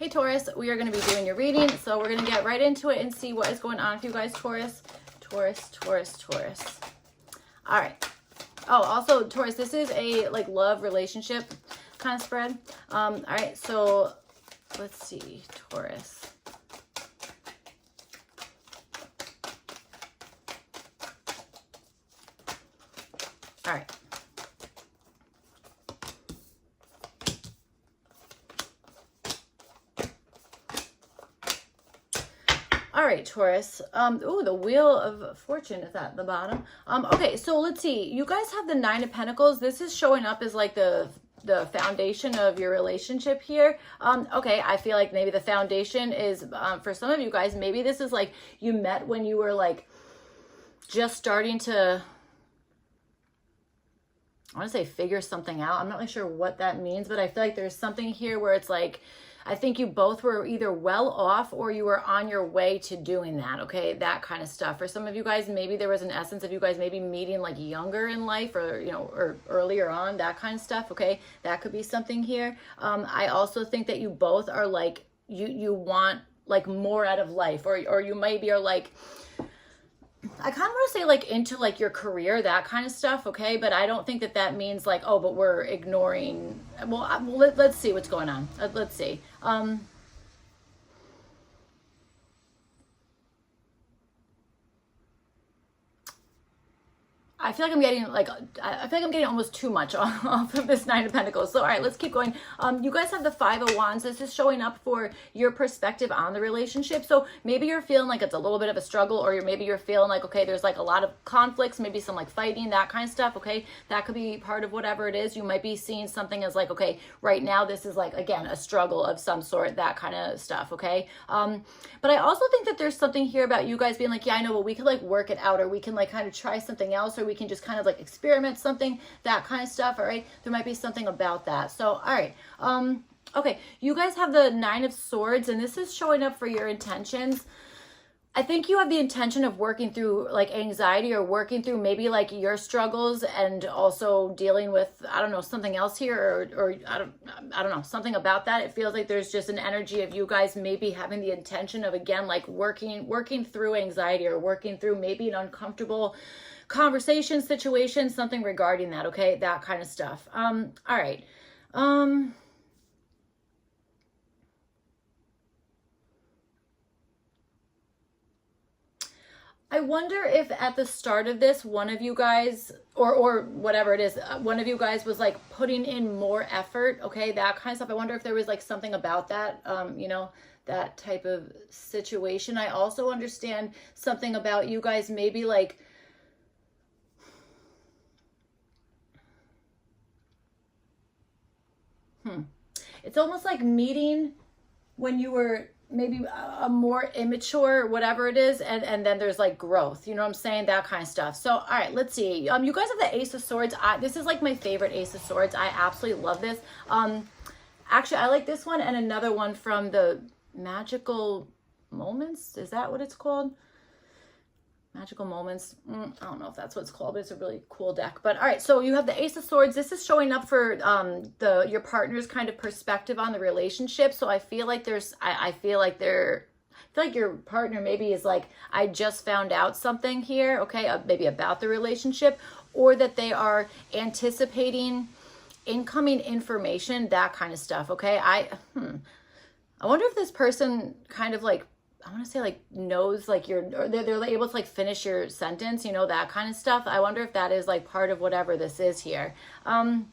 Hey Taurus, we are going to be doing your reading, so we're going to get right into it and see what is going on for you guys, Taurus. Taurus. All right. Oh, also Taurus, this is a like love relationship kind of spread. All right, so let's see, Taurus. All right. All right, Taurus. Ooh, the Wheel of Fortune is at the bottom. Okay, so let's see. You guys have the Nine of Pentacles. This is showing up as like the foundation of your relationship here. Okay, I feel like maybe the foundation is, for some of you guys, maybe this is like you met when you were like just starting to, I want to say figure something out. I'm not really sure what that means, but I feel like there's something here where it's like, I think you both were either well off or you were on your way to doing that, okay? That kind of stuff. For some of you guys, maybe there was an essence of you guys maybe meeting like younger in life or, you know, or earlier on, that kind of stuff, okay? That could be something here. I also think that you both are like, you want like more out of life, or you maybe are like, I kind of want to say like into like your career, that kind of stuff, okay? But I don't think that that means like, oh, but we're ignoring. Well, let's see what's going on. Let's see. I feel like I'm getting like, I feel like I'm getting almost too much off of this Nine of Pentacles. So, all right, let's keep going. You guys have the Five of Wands. This is showing up for your perspective on the relationship. So maybe you're feeling like it's a little bit of a struggle, or maybe you're feeling like, okay, there's like a lot of conflicts, maybe some like fighting, that kind of stuff. Okay. That could be part of whatever it is. You might be seeing something as like, okay, right now, this is like, again, a struggle of some sort, that kind of stuff. Okay. But I also think that there's something here about you guys being like, yeah, I know, but we could like work it out, or we can like kind of try something else, or we can just kind of like experiment something, that kind of stuff. All right, there might be something about that. So all right, okay, you guys have the Nine of Swords, and this is showing up for your intentions. I think you have the intention of working through like anxiety, or working through maybe like your struggles, and also dealing with, I don't know, something else here, or I don't know, something about that. It feels like there's just an energy of you guys maybe having the intention of, again, like working through anxiety, or working through maybe an uncomfortable conversation, situation, something regarding that. Okay, that kind of stuff. All right. I wonder if at the start of this, one of you guys, or whatever it is, one of you guys was like putting in more effort, okay, that kind of stuff. I wonder if there was like something about that, you know, that type of situation. I also understand something about you guys maybe like, it's almost like meeting when you were maybe a more immature, whatever it is, and then there's like growth, you know what I'm saying, that kind of stuff. So all right, let's see. You guys have the Ace of Swords. This is like my favorite Ace of Swords. I absolutely love this. Actually, I like this one and another one from the Magical Moments. Is that what it's called? Magical Moments. I don't know if that's what it's called, but it's a really cool deck. But all right, so you have the Ace of Swords. This is showing up for your partner's kind of perspective on the relationship. So I feel like I feel like your partner maybe is like, I just found out something here, okay, maybe about the relationship, or that they are anticipating incoming information, that kind of stuff. Okay, I wonder if this person kind of like, I want to say like knows like or they're able to like finish your sentence, you know, that kind of stuff. I wonder if that is like part of whatever this is here. I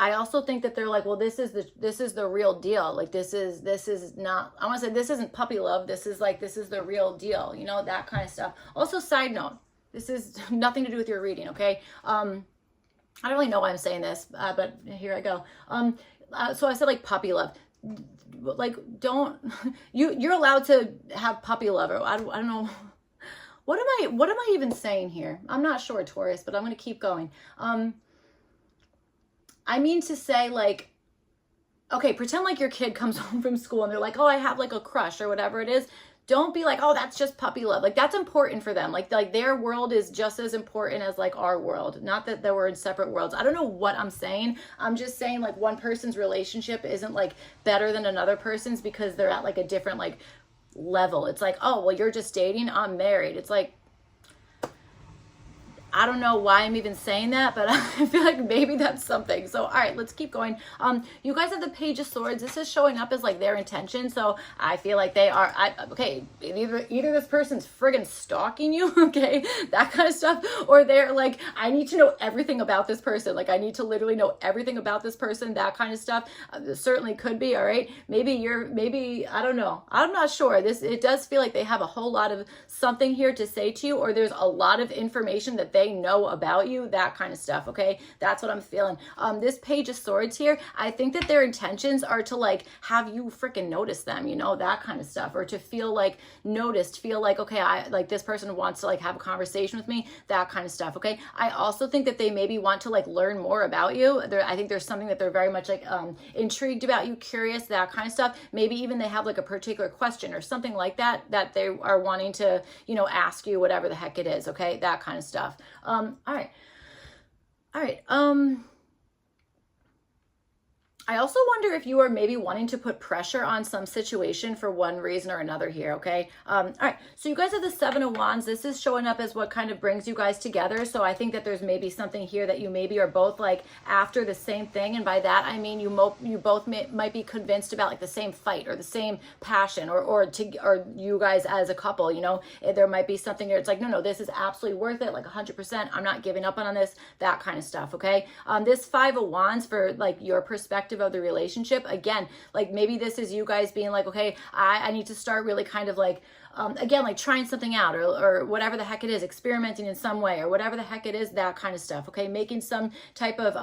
also think that they're like, well, this is the real deal. Like this is not, I want to say this isn't puppy love. This is the real deal, you know, that kind of stuff. Also, side note, this is nothing to do with your reading. Okay. I don't really know why I'm saying this, but here I go. So I said like puppy love, like don't, you're allowed to have puppy love, or I don't know. What am I even saying here? I'm not sure, Taurus, but I'm going to keep going. I mean to say like, okay, pretend like your kid comes home from school and they're like, oh, I have like a crush or whatever it is. don't be like, oh, that's just puppy love. Like that's important for them. Like their world is just as important as like our world. Not that we're in separate worlds. I don't know what I'm saying. I'm just saying like one person's relationship isn't like better than another person's because they're at like a different like level. It's like, oh, well, you're just dating, I'm married. It's like, I don't know why I'm even saying that, but I feel like maybe that's something. So, all right, let's keep going. You guys have the Page of Swords. This is showing up as like their intention. So I feel like they are, okay, either this person's friggin' stalking you, okay, that kind of stuff, or they're like, I need to know everything about this person. Like I need to literally know everything about this person, that kind of stuff. This certainly could be, all right. Maybe, I don't know. I'm not sure. It does feel like they have a whole lot of something here to say to you, or there's a lot of information that they know about you, that kind of stuff, okay? That's what I'm feeling. This Page of Swords here, I think that their intentions are to like have you freaking notice them, you know, that kind of stuff, or to feel like noticed, feel like, okay, I like this person wants to like have a conversation with me, that kind of stuff, okay? I also think that they maybe want to like learn more about you. I think there's something that they're very much like intrigued about you, curious, that kind of stuff. Maybe even they have like a particular question or something like that that they are wanting to, you know, ask you, whatever the heck it is, okay? That kind of stuff. All right. I also wonder if you are maybe wanting to put pressure on some situation for one reason or another here, okay? All right, so you guys have the Seven of Wands. This is showing up as what kind of brings you guys together. So I think that there's maybe something here that you maybe are both like after the same thing. And by that, I mean you both might be convinced about like the same fight or the same passion or you guys as a couple, you know, there might be something here. It's like, no, this is absolutely worth it. Like 100%, I'm not giving up on this, that kind of stuff, okay? This Five of Wands for like your perspective of the relationship, again, like maybe this is you guys being like, okay, I need to start really kind of like again, like trying something out or whatever the heck it is, experimenting in some way or whatever the heck it is, that kind of stuff, okay? Making some type of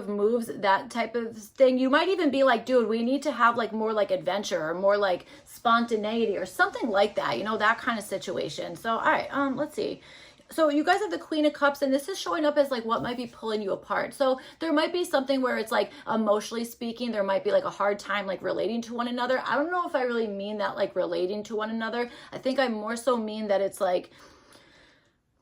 moves, that type of thing. You might even be like, dude, we need to have like more like adventure or more like spontaneity or something like that, you know, that kind of situation. So, all right, let's see. So you guys have the Queen of Cups, and this is showing up as like what might be pulling you apart. So there might be something where it's like emotionally speaking, there might be like a hard time like relating to one another. I don't know if I really mean that like relating to one another. I think I more so mean that it's like,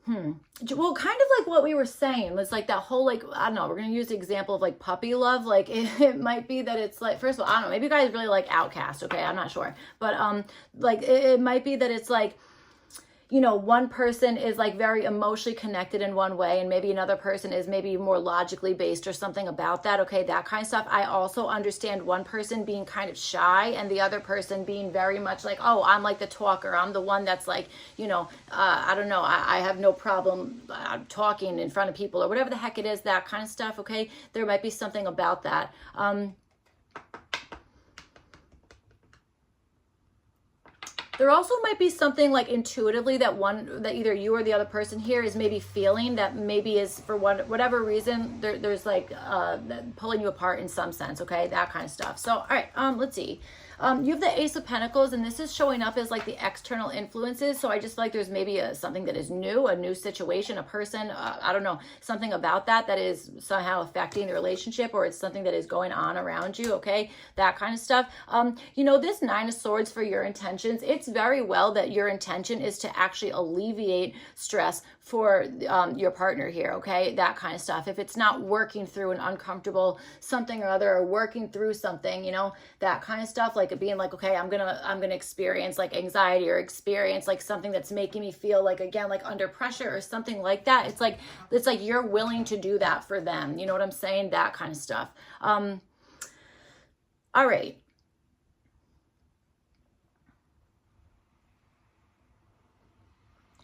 well, kind of like what we were saying. It's like that whole like, I don't know, we're going to use the example of like puppy love. Like it might be that it's like, first of all, I don't know, maybe you guys really like Outcast. Okay, I'm not sure. But like it might be that it's like, you know, one person is like very emotionally connected in one way and maybe another person is maybe more logically based or something about that. Okay, that kind of stuff. I also understand one person being kind of shy and the other person being very much like, oh, I'm like the talker. I'm the one that's like, you know, I don't know. I have no problem talking in front of people or whatever the heck it is, that kind of stuff. Okay, there might be something about that. There also might be something like intuitively that either you or the other person here is maybe feeling that maybe is for whatever reason there's like pulling you apart in some sense, okay, that kind of stuff. So all right, let's see. You have the Ace of Pentacles, and this is showing up as like the external influences. So I just feel like there's maybe something that is new, a new situation, a person, I don't know, something about that is somehow affecting the relationship, or it's something that is going on around you, okay? That kind of stuff. You know, this Nine of Swords for your intentions, it's very well that your intention is to actually alleviate stress for your partner here, okay? That kind of stuff. If it's not working through an uncomfortable something or other, or working through something, you know, that kind of stuff, like it being like, okay, I'm gonna experience like anxiety or experience like something that's making me feel like, again, like under pressure or something like that. It's like you're willing to do that for them. You know what I'm saying? That kind of stuff. All right.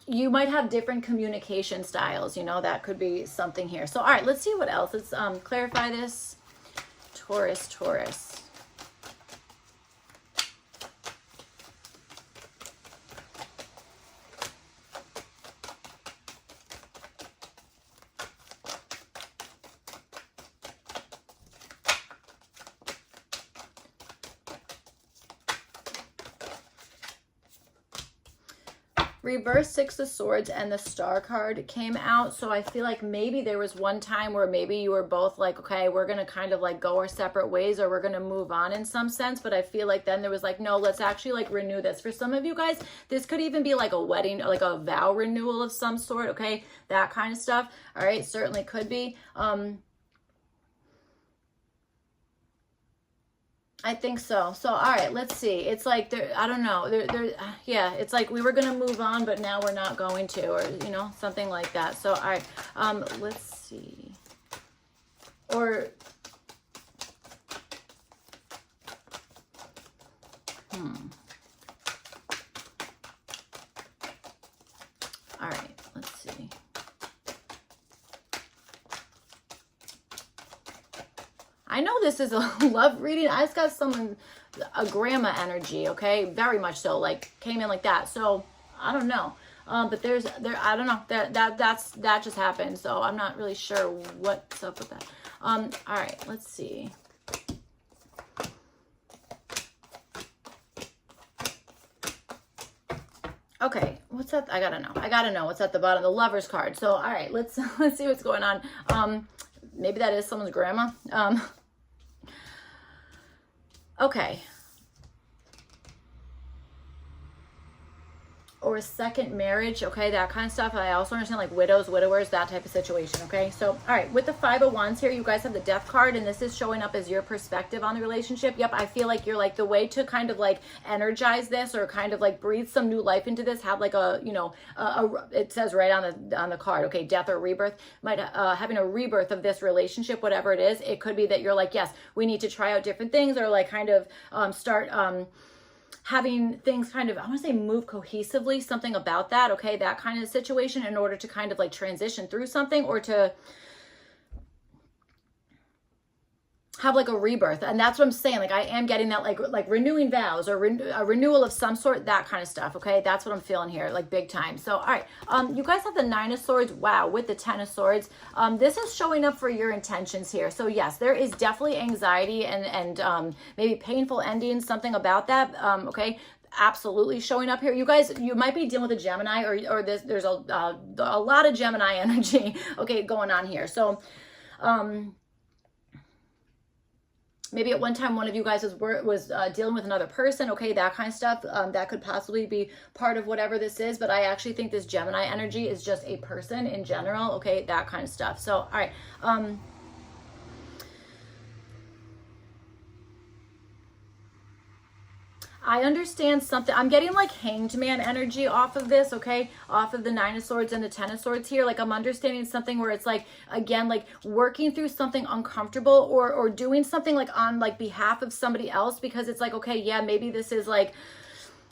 You might have different communication styles, you know, that could be something here. So, all right, let's see what else. Let's clarify this. Taurus. Reverse Six of Swords and the Star card came out. So I feel like maybe there was one time where maybe you were both like, okay, we're going to kind of like go our separate ways, or we're going to move on in some sense. But I feel like then there was like, no, let's actually like renew this. For some of you guys, this could even be like a wedding, like a vow renewal of some sort. Okay. That kind of stuff. All right. Certainly could be. I think so. So, all right, let's see. It's like, there, I don't know. Yeah, it's like we were going to move on, but now we're not going to, or, you know, something like that. So, all right, let's see. Or, all right, let's see. I know this is a love reading. I just got a grandma energy, okay? Very much so, like came in like that. So I don't know. But I don't know. That just happened. So I'm not really sure what's up with that. All right, let's see. Okay, what's that? I gotta know what's at the bottom. The Lover's card. So all right, let's see what's going on. Maybe that is someone's grandma. Okay. Or a second marriage, okay, that kind of stuff. I also understand like widows, widowers, that type of situation, okay? So, all right, with the Five of Wands here, you guys have the Death card, and this is showing up as your perspective on the relationship. Yep, I feel like you're like the way to kind of like energize this or kind of like breathe some new life into this, have like a, you know, it says right on the card, okay, death or rebirth, might having a rebirth of this relationship, whatever it is. It could be that you're like, yes, we need to try out different things, or like kind of start having things kind of, I want to say move cohesively, something about that, okay, that kind of situation in order to kind of like transition through something, or to have like a rebirth. And that's what I'm saying. Like I am getting that like renewing vows, or a renewal of some sort, that kind of stuff. Okay. That's what I'm feeling here, like big time. So, all right. You guys have the Nine of Swords. Wow. With the Ten of Swords. This is showing up for your intentions here. So yes, there is definitely anxiety and maybe painful endings, something about that. Okay. Absolutely showing up here. You guys, you might be dealing with a Gemini, or there's a lot of Gemini energy. Okay. Going on here. So, maybe at one time one of you guys was dealing with another person, okay, that kind of stuff. That could possibly be part of whatever this is, but I actually think this Gemini energy is just a person in general, okay, that kind of stuff. So, all right. I understand something. I'm getting like Hanged Man energy off of this, okay? Off of the Nine of Swords and the Ten of Swords here. Like I'm understanding something where it's like, again, like working through something uncomfortable, or doing something like on like behalf of somebody else, because it's like, okay, yeah, maybe this is like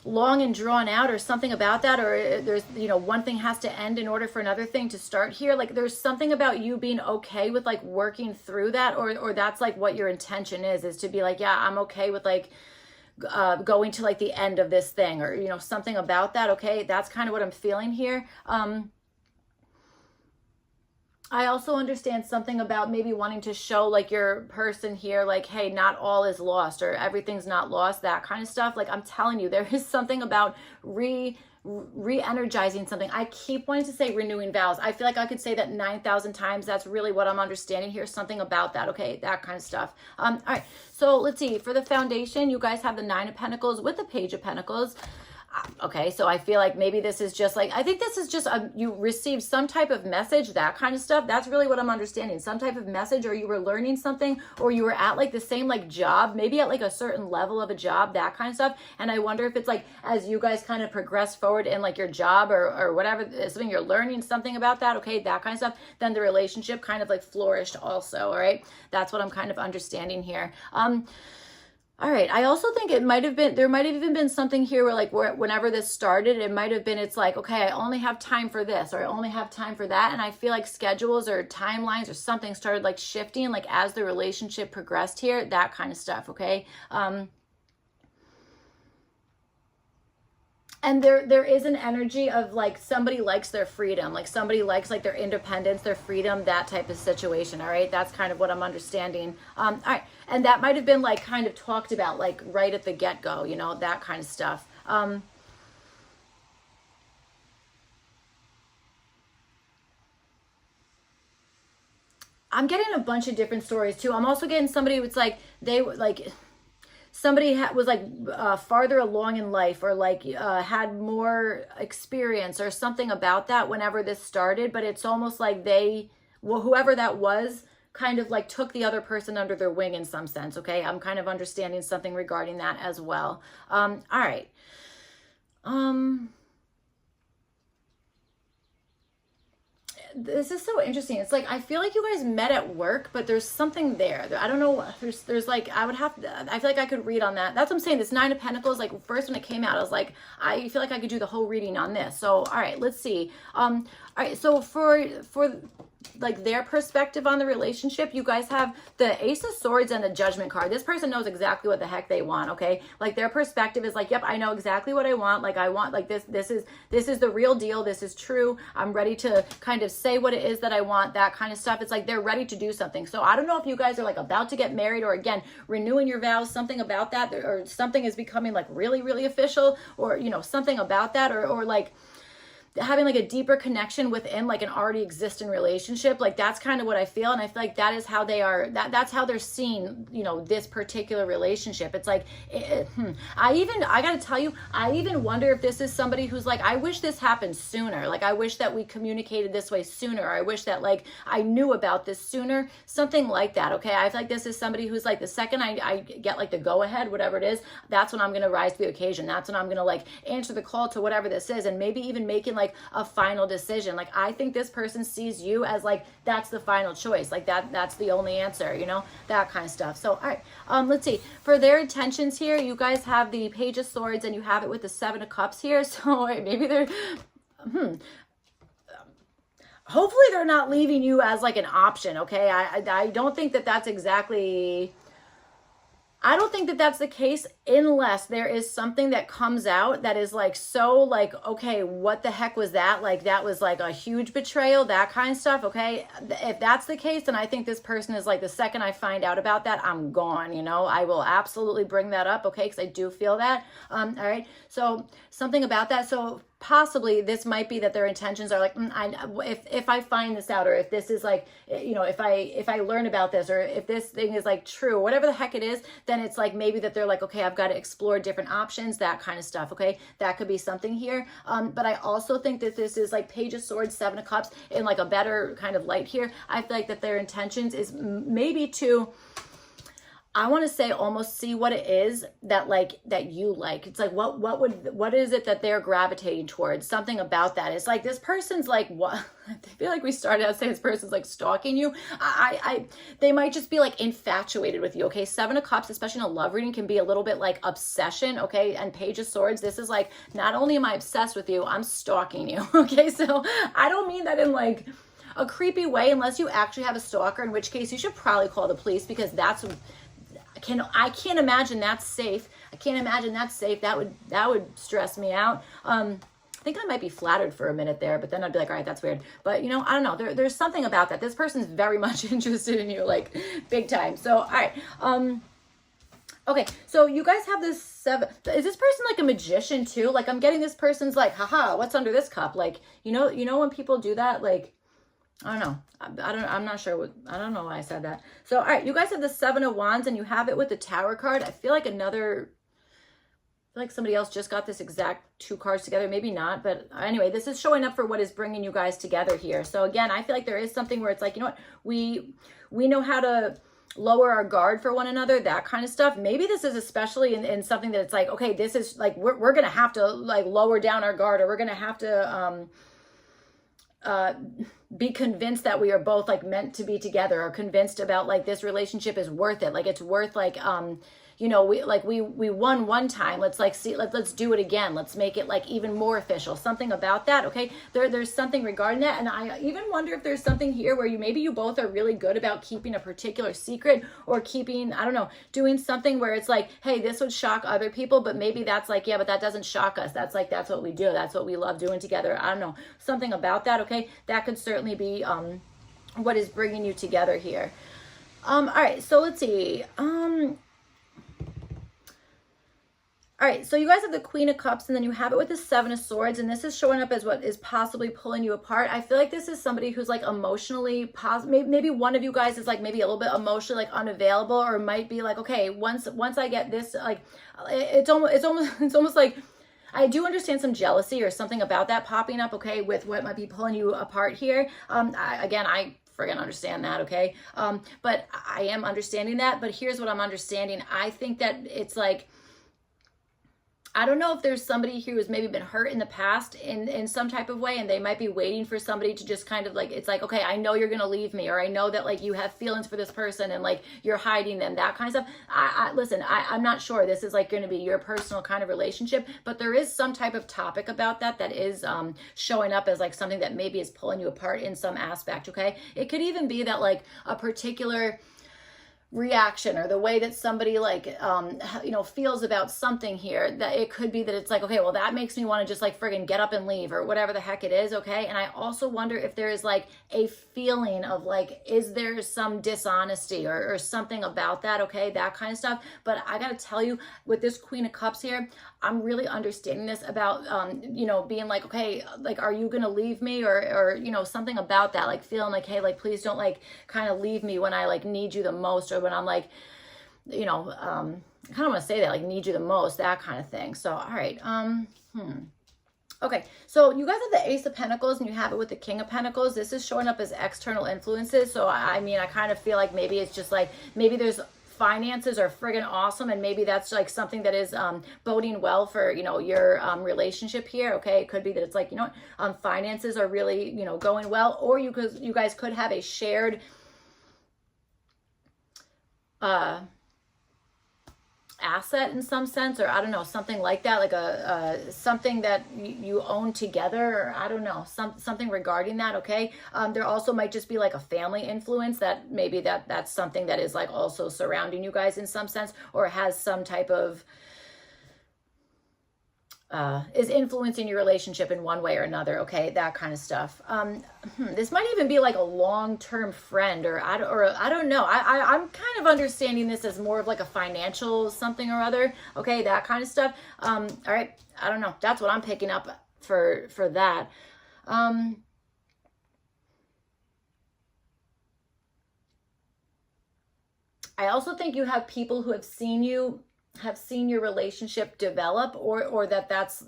long and drawn out, or something about that, or there's, you know, one thing has to end in order for another thing to start here. Like there's something about you being okay with like working through that, or that's like what your intention is to be like, yeah, I'm okay with like going to like the end of this thing, or, you know, something about that. Okay. That's kind of what I'm feeling here. I also understand something about maybe wanting to show like your person here, like, hey, not all is lost, or everything's not lost, that kind of stuff. Like I'm telling you, there is something about re-energizing something. I keep wanting to say renewing vows. I feel like I could say that 9,000 times. That's really what I'm understanding here. Something about that. Okay. That kind of stuff. All right. So let's see, for the foundation, you guys have the Nine of Pentacles with the Page of Pentacles. Okay, so I feel like maybe this is just like, I think this is just you received some type of message, that kind of stuff. That's really what I'm understanding. Some type of message, or you were learning something, or you were at like the same like job, maybe at like a certain level of a job, that kind of stuff. And I wonder if it's like, as you guys kind of progress forward in like your job, or whatever, something you're learning something about that. Okay, that kind of stuff. Then the relationship kind of like flourished also. All right, that's what I'm kind of understanding here. All right. I also think it might have been, there might have even been something here where like whenever this started, it might have been, it's like, okay, I only have time for this, or I only have time for that. And I feel like schedules or timelines or something started like shifting, like as the relationship progressed here, that kind of stuff. Okay. And there is an energy of like somebody likes their freedom, like somebody likes like their independence, their freedom, that type of situation. All right. That's kind of what I'm understanding. All right. And that might have been like kind of talked about like right at the get-go, you know, that kind of stuff. I'm getting a bunch of different stories too. I'm also getting somebody who's like, they like, somebody was like farther along in life, or like had more experience or something about that whenever this started, but it's almost like they, well, whoever that was, kind of like took the other person under their wing in some sense. Okay, I'm kind of understanding something regarding that as well. All right. This is so interesting. It's like, I feel like you guys met at work, but there's something there. I don't know. There's like, I would have to, I feel like I could read on that. That's what I'm saying. This Nine of Pentacles, like first when it came out, I was like, I feel like I could do the whole reading on this. So, all right, let's see. All right. So for like their perspective on the relationship, you guys have the Ace of Swords and the Judgment card. This person knows exactly what the heck they want. Okay, like their perspective is like, yep, I know exactly what I want. Like I want, like this is the real deal. This is true. I'm ready to kind of say what it is that I want, that kind of stuff. It's like they're ready to do something. So I don't know if you guys are like about to get married, or again renewing your vows, something about that, or something is becoming like really, really official, or you know, something about that, or like having like a deeper connection within like an already existing relationship. Like that's kind of what I feel, and I feel like that is how they are, that's how they're seeing, you know, this particular relationship. It's like I gotta tell you, I even wonder if this is somebody who's like, I wish this happened sooner. Like I wish that we communicated this way sooner. I wish that like I knew about this sooner, something like that. Okay, I feel like this is somebody who's like, the second I get like the go ahead, whatever it is, that's when I'm gonna rise to the occasion. That's when I'm gonna like answer the call to whatever this is, and maybe even making like a final decision. Like I think this person sees you as like, that's the final choice, like that's the only answer, you know, that kind of stuff. So all right, let's see, for their intentions here, you guys have the Page of Swords and you have it with the Seven of Cups here. So maybe they're hopefully they're not leaving you as like an option. Okay, I don't think that that's exactly, I don't think that that's the case, unless there is something that comes out that is like, so like, okay, what the heck was that? Like that was like a huge betrayal, that kind of stuff. Okay, if that's the case, then I think this person is like, the second I find out about that, I'm gone, you know. I will absolutely bring that up, okay, because I do feel that. All right, so something about that. So possibly this might be that their intentions are like, if I find this out, or if this is like, you know, if I learn about this, or if this thing is like true, whatever the heck it is, then it's like maybe that they're like, okay, I've got to explore different options, that kind of stuff. Okay, that could be something here. But I also think that this is like Page of Swords, Seven of Cups in like a better kind of light here. I feel like that their intentions is maybe to, I want to say, almost see what it is that like, that you like. It's like, what is it that they're gravitating towards? Something about that. It's like, this person's like, what? I feel like we started out saying this person's like stalking you. They might just be like infatuated with you. Okay. Seven of Cups, especially in a love reading, can be a little bit like obsession. Okay. And Page of Swords, this is like, not only am I obsessed with you, I'm stalking you. Okay. So I don't mean that in like a creepy way, unless you actually have a stalker, in which case you should probably call the police, because that's, I can't imagine that's safe. I can't imagine that's safe. That would stress me out. I think I might be flattered for a minute there, but then I'd be like, all right, that's weird. But you know, I don't know. There's something about that. This person's very much interested in you, like big time. So, all right. Okay. So you guys have this seven. Is this person like a magician too? Like I'm getting this person's like, haha, what's under this cup? Like, you know, when people do that, like, I don't know. I'm not sure I don't know why I said that. So, all right, you guys have the Seven of Wands and you have it with the Tower card. I feel like somebody else just got this exact two cards together. Maybe not, but anyway, this is showing up for what is bringing you guys together here. So again, I feel like there is something where it's like, you know what, we know how to lower our guard for one another, that kind of stuff. Maybe this is especially in something that it's like, okay, this is like, we're going to have to like lower down our guard, or we're going to have to, be convinced that we are both like meant to be together, or convinced about like this relationship is worth it. Like it's worth like, you know, we won one time. Let's like see, let's do it again. Let's make it like even more official. Something about that. Okay. There's something regarding that. And I even wonder if there's something here where maybe you both are really good about keeping a particular secret, or keeping, I don't know, doing something where it's like, hey, this would shock other people, but maybe that's like, yeah, but that doesn't shock us. That's like, that's what we do. That's what we love doing together. I don't know, something about that. Okay. That could certainly be, what is bringing you together here. All right. So let's see. All right, so you guys have the Queen of Cups, and then you have it with the Seven of Swords, and this is showing up as what is possibly pulling you apart. I feel like this is somebody who's like emotionally maybe one of you guys is like maybe a little bit emotionally like unavailable, or might be like, okay, once I get this, like it's almost like I do understand some jealousy or something about that popping up, okay, with what might be pulling you apart here. I friggin' understand that, okay? But I am understanding that, but here's what I'm understanding. I think that it's like, I don't know if there's somebody who has maybe been hurt in the past in some type of way, and they might be waiting for somebody to just kind of like, it's like, okay, I know you're going to leave me, or I know that like you have feelings for this person and like you're hiding them, that kind of stuff. Listen, I'm not sure this is like going to be your personal kind of relationship, but there is some type of topic about that is showing up as like something that maybe is pulling you apart in some aspect, okay? It could even be that like a particular reaction or the way that somebody like feels about something here, that it could be that it's like, okay, well, that makes me want to just like friggin' get up and leave, or whatever the heck it is, okay? And I also wonder if there is like a feeling of like, is there some dishonesty or something about that, okay? That kind of stuff. But I gotta tell you, with this Queen of Cups here, I'm really understanding this about being like, okay, like, are you gonna leave me, or something about that, like feeling like, hey, like, please don't like kind of leave me when I like need you the most, or when I'm like, I kind of want to say that, like, need you the most, that kind of thing. So, all right. Okay, so you guys have the Ace of Pentacles, and you have it with the King of Pentacles. This is showing up as external influences. So, I mean, I kind of feel like maybe it's just like, maybe there's finances are friggin' awesome, and maybe that's like something that is boding well for your relationship here, okay? It could be that it's like, finances are really going well, or you guys could have a shared asset in some sense, or I don't know, something like that, like a something that you own together, or I don't know, something regarding that, okay? There also might just be like a family influence, that maybe that's something that is like also surrounding you guys in some sense, or has some type of is influencing your relationship in one way or another, okay? That kind of stuff. This might even be like a long-term friend, or I don't know. I'm kind of understanding this as more of like a financial something or other, okay? That kind of stuff. All right, I don't know. That's what I'm picking up for that. I also think you have people who have seen your relationship develop, or that's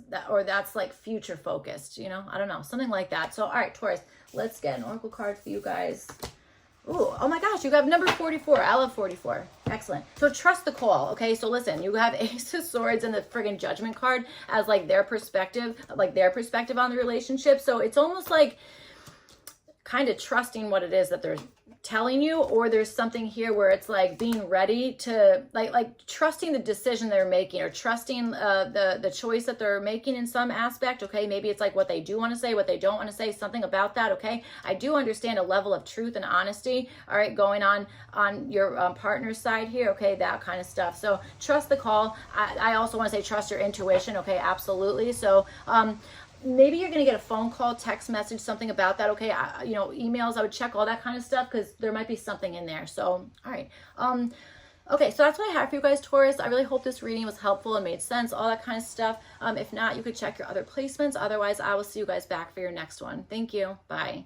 like future focused, I don't know, something like that. So all right, Taurus, let's get an oracle card for you guys. Ooh, oh my gosh, you have number 44. I love 44. Excellent. So trust the call, okay? So listen, you have Ace of Swords and the friggin' Judgment card as like their perspective on the relationship. So it's almost like kind of trusting what it is that they're telling you, or there's something here where it's like being ready to like trusting the decision they're making, or trusting the choice that they're making in some aspect, okay? Maybe it's like what they do want to say, what they don't want to say, something about that, okay? I do understand a level of truth and honesty, all right, going on your partner's side here, okay? That kind of stuff. So trust the call. I also want to say trust your intuition, okay? Absolutely. So maybe you're going to get a phone call, text message, something about that, okay? Emails, I would check all that kind of stuff, because there might be something in there. So, all right. Okay, so that's what I have for you guys, Taurus. I really hope this reading was helpful and made sense, all that kind of stuff. If not, you could check your other placements. Otherwise, I will see you guys back for your next one. Thank you. Bye.